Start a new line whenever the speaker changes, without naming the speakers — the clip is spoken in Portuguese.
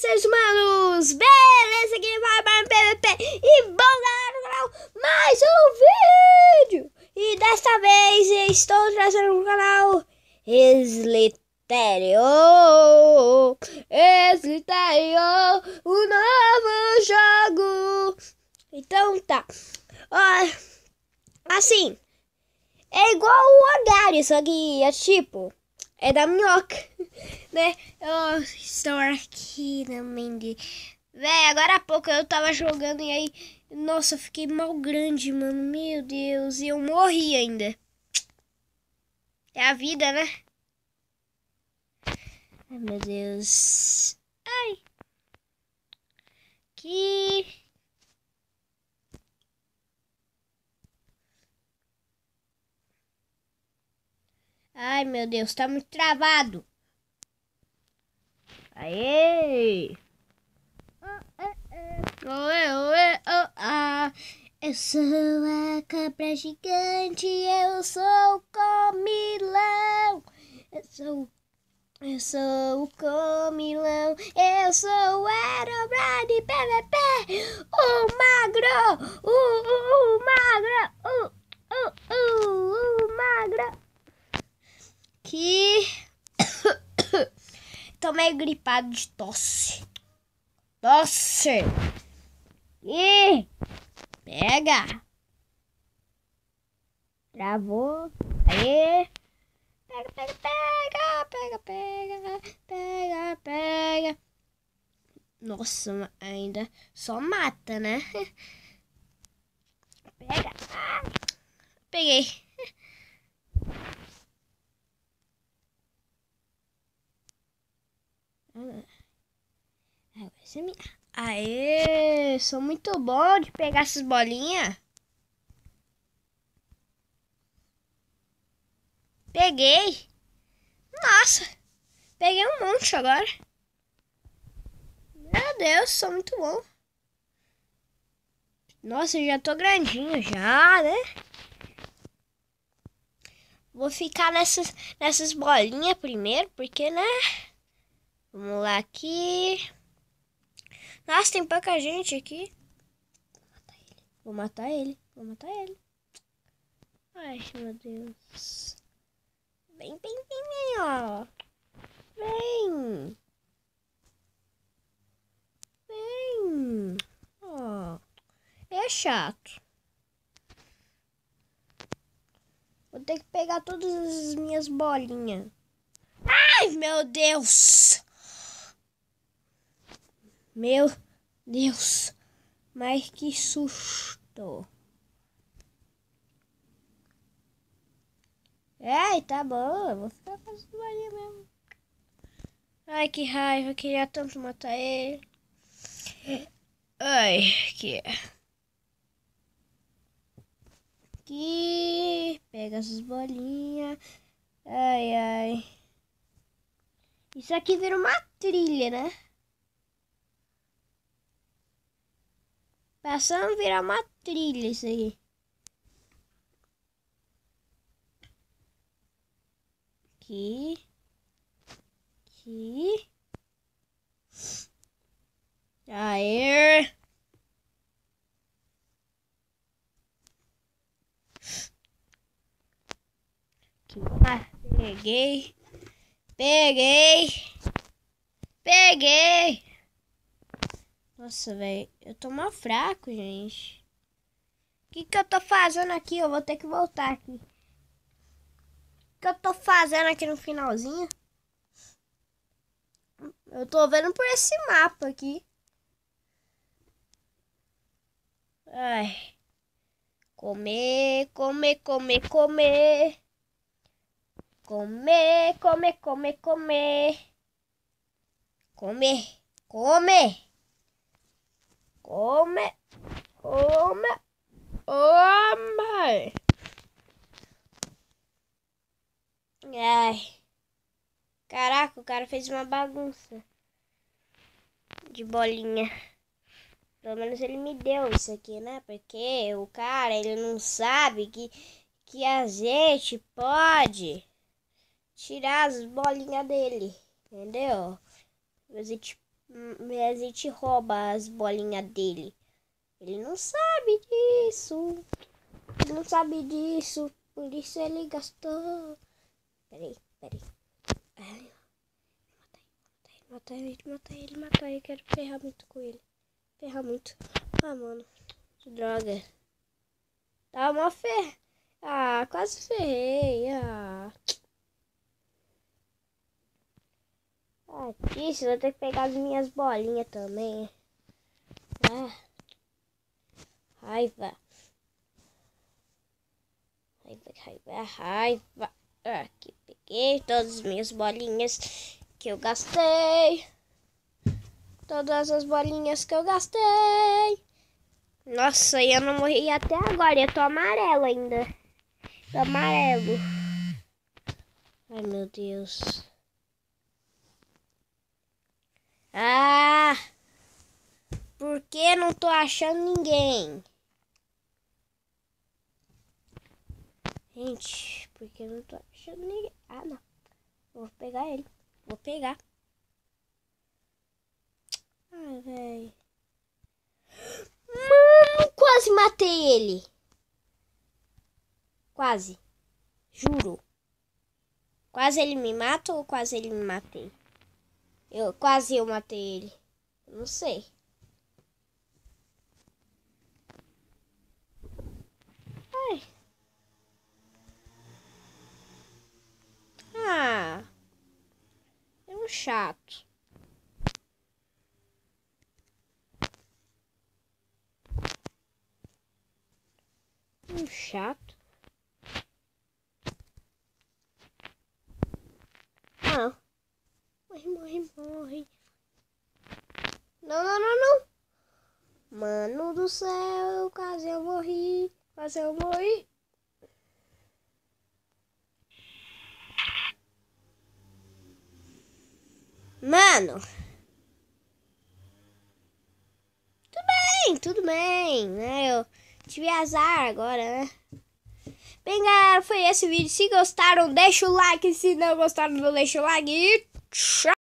Seres humanos, beleza? Aqui vai para o PVP. E bom, galera, no canal, mais um vídeo. E desta vez estou trazendo no canal Slither.io, o novo jogo. Então tá, ó, assim, é igual o Agari, só que é tipo, é da minhoca, né? Eu estou aqui na mente. Véi, agora há pouco eu tava jogando e aí, nossa, eu fiquei mal grande, mano. Meu Deus, e eu morri ainda. É a vida, né? Ai, meu Deus. Ai. Que... Ai, meu Deus, tá muito travado. Aê! Oê, oê, oh, ah. Eu sou a cobra gigante, eu sou o comilão. Eu sou o comilão, eu sou o Herobrine PVP, o magro, o magro, o magro. Que tô meio gripado de tosse. Tosse. E pega. Travou. Aê. Pega, pega, pega, pega, pega, pega, pega. Nossa, ainda só mata, né? Pega. Ah, peguei. Agora você me... Aê, sou muito bom de pegar essas bolinhas. Peguei. Nossa, peguei um monte agora. Meu Deus, sou muito bom. Nossa, eu já tô grandinho já, né? Vou ficar nessas bolinhas primeiro, porque, né? Vamos lá aqui. Nossa, tem pouca gente aqui. Vou matar ele. Vou matar ele. Ai, meu Deus. Vem, ó. Vem. Vem. Ó. É chato. Vou ter que pegar todas as minhas bolinhas. Ai, meu Deus. Meu Deus. Mas que susto. Ai, tá bom. Eu vou ficar com as bolinhas mesmo. Ai, que raiva. Eu queria tanto matar ele. Ai, que... Aqui. Pega essas bolinhas. Ai, ai. Isso aqui vira uma trilha, né? Passando virar uma trilha isso aí. Aqui. Aqui. Aê. Aqui. Ah, peguei. Peguei. Peguei. Nossa, velho. Eu tô mal fraco, gente. O que eu tô fazendo aqui? Eu vou ter que voltar aqui. O que eu tô fazendo aqui no finalzinho? Eu tô vendo por esse mapa aqui. Ai. Comer, comer, comer, comer. Comer, comer, comer, comer. Comer, comer. Come, come, come. Ai. Caraca, o cara fez uma bagunça de bolinha. Pelo menos ele me deu isso aqui, né? Porque o cara, ele não sabe que a gente pode tirar as bolinhas dele. Entendeu? A gente A gente rouba as bolinhas dele. Ele não sabe disso. Ele não sabe disso. Por isso ele gastou. Peraí. Ai, mata ele. Quero ferrar muito com ele. Ferrar muito. Ah, mano. Que droga. Tá uma ferra. Ah, quase ferrei. Isso, vou ter que pegar as minhas bolinhas também. Raiva. Aqui, peguei todas as minhas bolinhas que eu gastei. Todas as bolinhas que eu gastei. Nossa, eu não morri até agora. Eu tô amarelo ainda. Tô amarelo. Ai, meu Deus. Por que não tô achando ninguém? Gente, por que não tô achando ninguém? Não. Vou pegar ele. Vou pegar. Ai, velho. Mano, quase matei ele. Quase. Juro. Quase ele me mata ou quase ele me matei? Quase eu matei ele. Eu não sei. Ai. É um chato. Chato. Morre. Não. Mano do céu, quase eu morri. Mano. Tudo bem, né? Eu tive azar agora, né? Bem, galera, foi esse vídeo. Se gostaram, deixa o like. Se não gostaram, não deixa o like. E tchau!